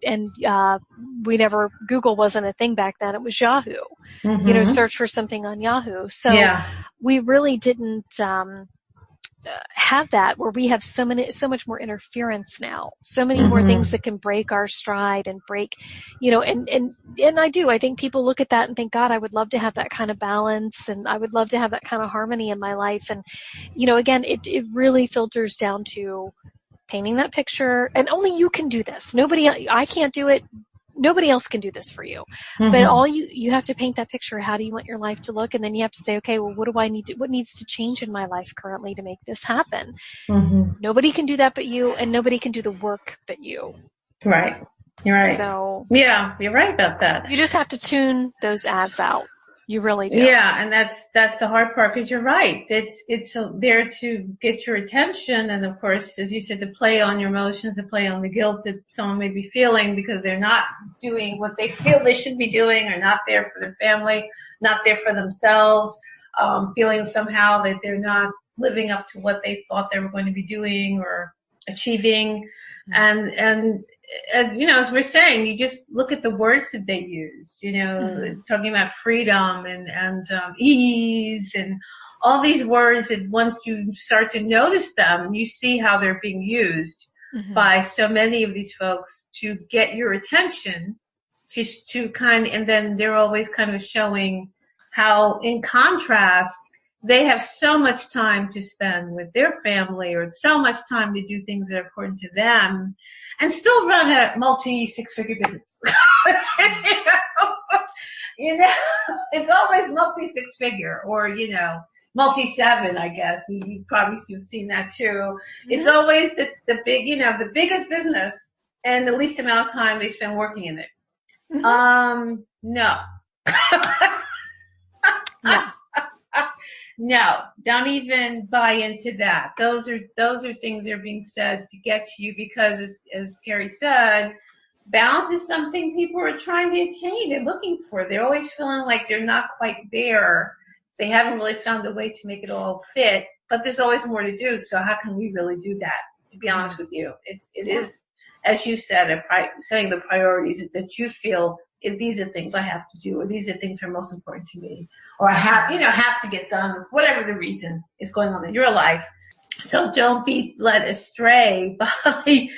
[SPEAKER 2] Google wasn't a thing back then, it was Yahoo, search for something on Yahoo. So we really didn't, have that, where we have so much more interference now, so many more things that can break our stride and break, and I think people look at that and think, God, I would love to have that kind of balance, and I would love to have that kind of harmony in my life. And, again, it really filters down to painting that picture, and only you can do this. I can't do it. Nobody else can do this for you. But all you have to paint that picture. How do you want your life to look? And then you have to say, okay, well, what needs to change in my life currently to make this happen? Nobody can do that but you, and nobody can do the work but you.
[SPEAKER 1] Right. You're right.
[SPEAKER 2] So,
[SPEAKER 1] yeah, you're right about that.
[SPEAKER 2] You just have to tune those ads out. You really do.
[SPEAKER 1] Yeah, and that's the hard part, because you're right. It's there to get your attention, and of course, as you said, to play on your emotions, to play on the guilt that someone may be feeling because they're not doing what they feel they should be doing, or not there for their family, not there for themselves, feeling somehow that they're not living up to what they thought they were going to be doing or achieving. And as we're saying, you just look at the words that they use, talking about freedom and ease and all these words, that once you start to notice them, you see how they're being used by so many of these folks to get your attention, to and then they're always kind of showing how, in contrast, they have so much time to spend with their family, or so much time to do things that are important to them, and still run a multi-six-figure business. It's always multi-six-figure, or, multi-seven, I guess. You probably have seen that too. It's always the big, the biggest business and the least amount of time they spend working in it. No. No, don't even buy into that. Those are things that are being said to get to you, because as Kerry said, balance is something people are trying to attain. They're looking for. They're always feeling like they're not quite there. They haven't really found a way to make it all fit, but there's always more to do. So how can we really do that? To be honest with you, it is, as you said, setting the priorities that you feel if these are things I have to do, or these are things that are most important to me, or I have to get done, whatever the reason is going on in your life. So don't be led astray by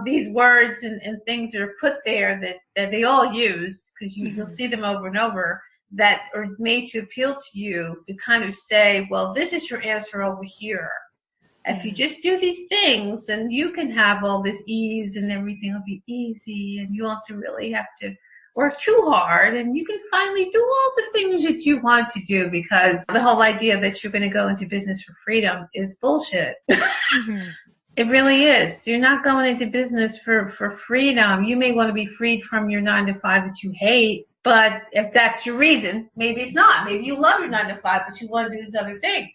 [SPEAKER 1] these words and things that are put there that they all use, because you'll see them over and over, that are made to appeal to you to kind of say, well, this is your answer over here. If you just do these things, then you can have all this ease and everything will be easy, and you won't really have to work too hard, and you can finally do all the things that you want to do, because the whole idea that you're going to go into business for freedom is bullshit. It really is. You're not going into business for freedom. You may want to be freed from your 9-to-5 that you hate, but if that's your reason, maybe it's not. Maybe you love your 9-to-5, but you want to do this other thing.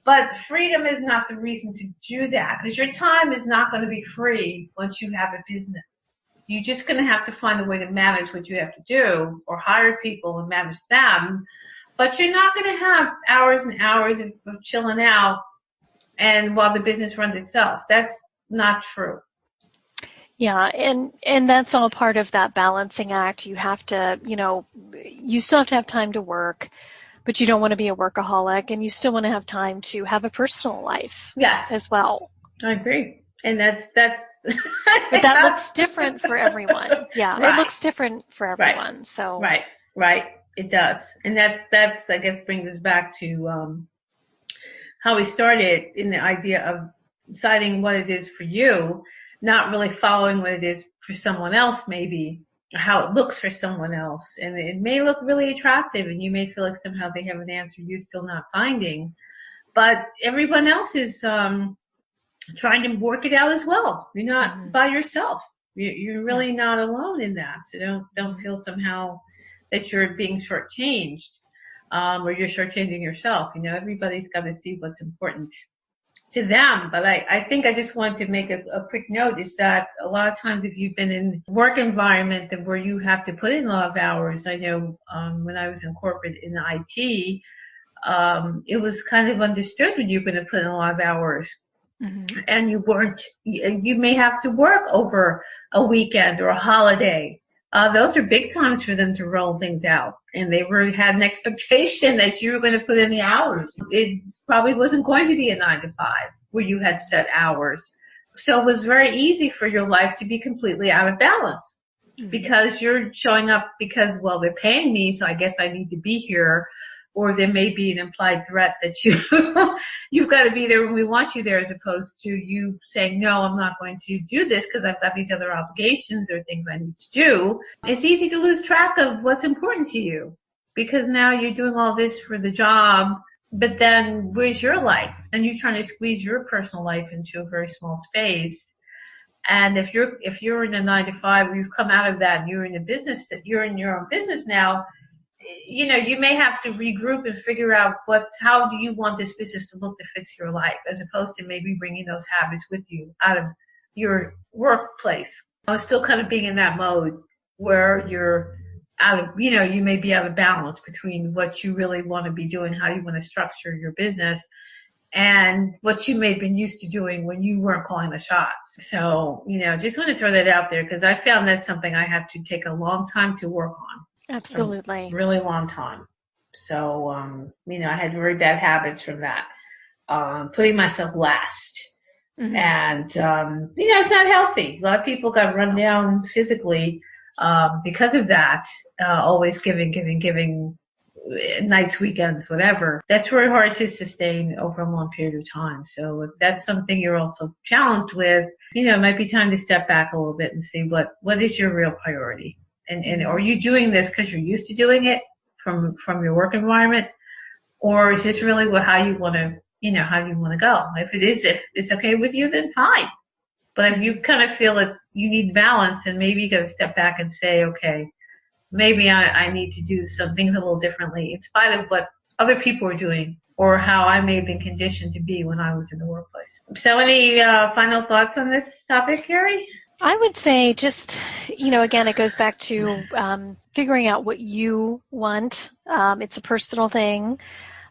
[SPEAKER 1] But freedom is not the reason to do that, because your time is not going to be free once you have a business. You're just going to have to find a way to manage what you have to do, or hire people and manage them. But you're not going to have hours and hours of chilling out and while the business runs itself. That's not true.
[SPEAKER 2] Yeah, and that's all part of that balancing act. You have to, you still have to have time to work, but you don't want to be a workaholic, and you still want to have time to have a personal life.
[SPEAKER 1] Yes.
[SPEAKER 2] As well.
[SPEAKER 1] I agree. And that's
[SPEAKER 2] but that looks different for everyone. Yeah, right. It looks different for everyone.
[SPEAKER 1] Right.
[SPEAKER 2] So
[SPEAKER 1] Right. It does. And that's I guess brings us back to how we started in the idea of deciding what it is for you, not really following what it is for someone else, maybe, or how it looks for someone else. And it may look really attractive, and you may feel like somehow they have an answer you're still not finding. But everyone else is trying to work it out as well. You're not by yourself. You're really not alone in that. So don't feel somehow that you're being shortchanged, or you're shortchanging yourself. Everybody's got to see what's important to them. But I think I just wanted to make a quick note is that a lot of times if you've been in work environment where you have to put in a lot of hours, I know when I was in corporate in IT, it was kind of understood when you're going to put in a lot of hours. And you may have to work over a weekend or a holiday. Those are big times for them to roll things out. And they had an expectation that you were going to put in the hours. It probably wasn't going to be a 9-to-5 where you had set hours. So it was very easy for your life to be completely out of balance because you're showing up because, well, they're paying me, so I guess I need to be here. Or there may be an implied threat that you've got to be there when we want you there, as opposed to you saying, no, I'm not going to do this because I've got these other obligations or things I need to do. It's easy to lose track of what's important to you because now you're doing all this for the job, but then where's your life? And you're trying to squeeze your personal life into a very small space. And if you're in a 9-to-5 where you've come out of that and you're in your own business now, you may have to regroup and figure out how do you want this business to look to fix your life, as opposed to maybe bringing those habits with you out of your workplace. I was still kind of being in that mode where you're out of, you may be out of balance between what you really want to be doing, how you want to structure your business, and what you may have been used to doing when you weren't calling the shots. So, just want to throw that out there because I found that's something I have to take a long time to work on.
[SPEAKER 2] Absolutely.
[SPEAKER 1] A really long time. So, I had very bad habits from that. Putting myself last. And, it's not healthy. A lot of people got run down physically, because of that. Always giving, nights, weekends, whatever. That's very hard to sustain over a long period of time. So if that's something you're also challenged with, it might be time to step back a little bit and see what is your real priority. And are you doing this because you're used to doing it from your work environment, or is this really how you want to go? If it's okay with you, then fine. But if you kind of feel that you need balance, then maybe you got to step back and say, okay, maybe I need to do some things a little differently in spite of what other people are doing or how I may have been conditioned to be when I was in the workplace. So any final thoughts on this topic, Kerry?
[SPEAKER 2] I would say just, again, it goes back to figuring out what you want. It's a personal thing.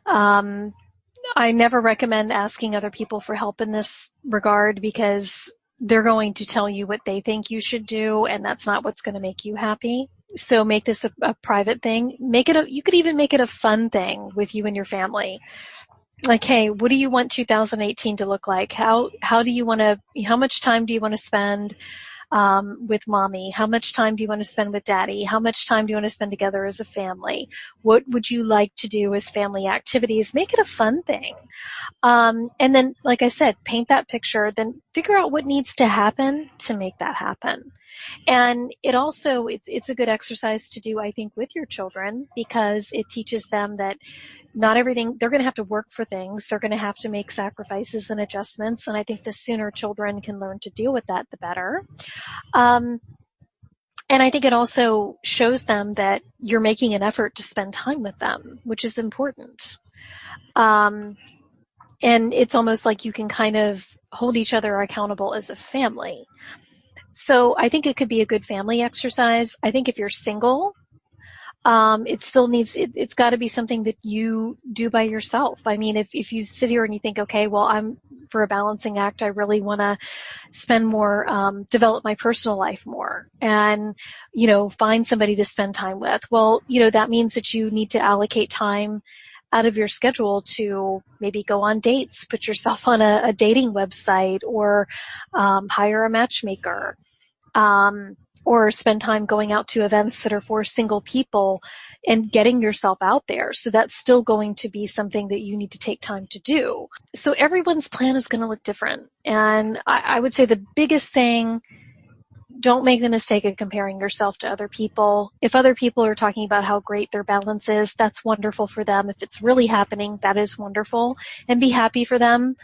[SPEAKER 2] I never recommend asking other people for help in this regard because they're going to tell you what they think you should do, and that's not what's going to make you happy. So make this a private thing. You could even make it a fun thing with you and your family. Like, hey, what do you want 2018 to look like? How much time do you want to spend with mommy? How much time do you want to spend with daddy? How much time do you want to spend together as a family? What would you like to do as family activities? Make it a fun thing. And then, like I said, paint that picture, then figure out what needs to happen to make that happen. And it's a good exercise to do, I think, with your children, because it teaches them that not everything, they're going to have to work for things. They're going to have to make sacrifices and adjustments. And I think the sooner children can learn to deal with that, the better. And I think it also shows them that you're making an effort to spend time with them, which is important. And it's almost like you can kind of hold each other accountable as a family. So I think it could be a good family exercise. I think if you're single, it's got to be something that you do by yourself. I mean, if you sit here and you think, okay, well, for a balancing act, I really want to spend more, develop my personal life more and, find somebody to spend time with. Well, that means that you need to allocate time out of your schedule to maybe go on dates, put yourself on a dating website, or hire a matchmaker, or spend time going out to events that are for single people and getting yourself out there. So that's still going to be something that you need to take time to do. So everyone's plan is going to look different. And I would say the biggest thing, don't make the mistake of comparing yourself to other people. If other people are talking about how great their balance is, that's wonderful for them. If it's really happening, that is wonderful, and be happy for them.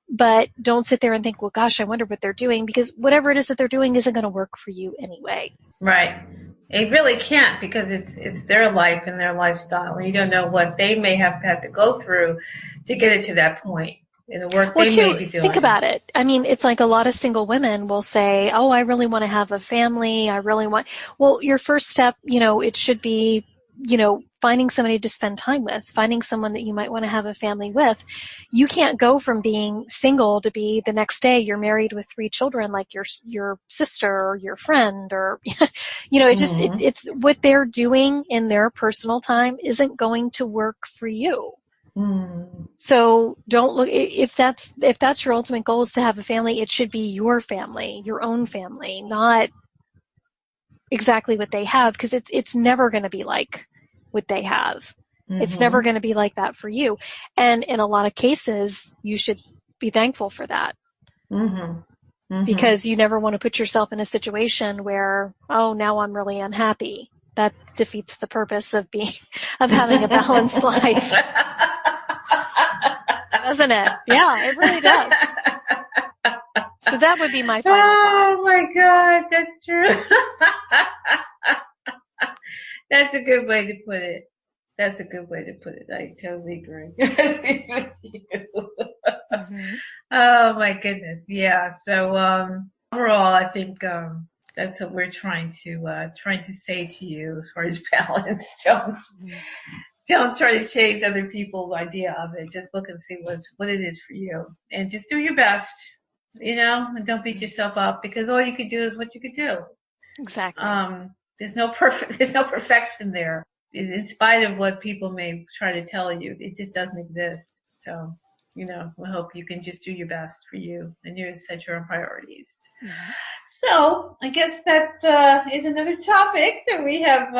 [SPEAKER 2] But don't sit there and think, well, gosh, I wonder what they're doing, because whatever it is that they're doing isn't going to work for you anyway.
[SPEAKER 1] Right. It really can't, because it's their life and their lifestyle, and you don't know what they may have had to go through to get it to that point. In the work they may be doing.
[SPEAKER 2] Think about it. I mean, it's like a lot of single women will say, oh, I really want to have a family. Well, your first step, it should be, finding somebody to spend time with, finding someone that you might want to have a family with. You can't go from being single to be the next day you're married with 3 children, like your sister or your friend, or, it's what they're doing in their personal time isn't going to work for you. So don't look, if that's your ultimate goal is to have a family, it should be your family, your own family, not exactly what they have, because it's never going to be like what they have. It's never going to be like that for you. And in a lot of cases, you should be thankful for that. Because you never want to put yourself in a situation where, oh, now I'm really unhappy. That defeats the purpose of having a balanced life. Doesn't it? Yeah, it really does. So that would be my final thought.
[SPEAKER 1] Oh my God, that's true. That's a good way to put it. I totally agree with you. Oh my goodness. Yeah. So, overall, I think, that's what we're trying to say to you as far as balance. Don't try to change other people's idea of it. Just look and see what it is for you, and just do your best, and don't beat yourself up, because all you could do is what you could do.
[SPEAKER 2] Exactly.
[SPEAKER 1] There's no perfection there. In spite of what people may try to tell you, it just doesn't exist. So, we hope you can just do your best for you and you set your own priorities. So I guess that is another topic that we have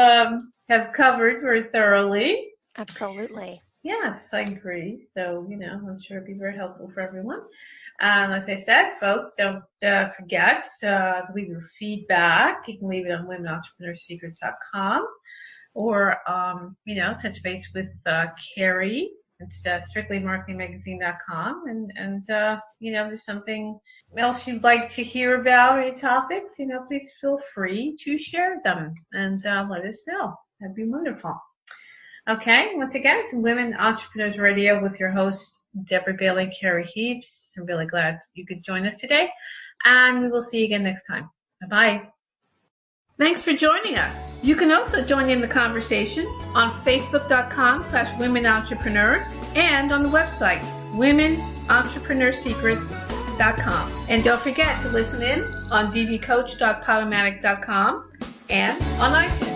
[SPEAKER 1] covered very thoroughly.
[SPEAKER 2] Absolutely.
[SPEAKER 1] Yes, I agree. So, I'm sure it'll be very helpful for everyone. As I said, folks, don't forget to leave your feedback. You can leave it on womenentrepreneursecrets.com, or, touch base with Kerry. It's strictlymarketingmagazine.com. And there's something else you'd like to hear about, any topics, please feel free to share them and let us know. That'd be wonderful. Okay, once again, it's Women Entrepreneurs Radio with your hosts, Deborah Bailey and Kerry Heaps. I'm really glad you could join us today, and we will see you again next time. Bye-bye. Thanks for joining us. You can also join in the conversation on Facebook.com/WomenEntrepreneurs and on the website, WomenEntrepreneursecrets.com. And don't forget to listen in on dvcoach.podomatic.com and on iTunes.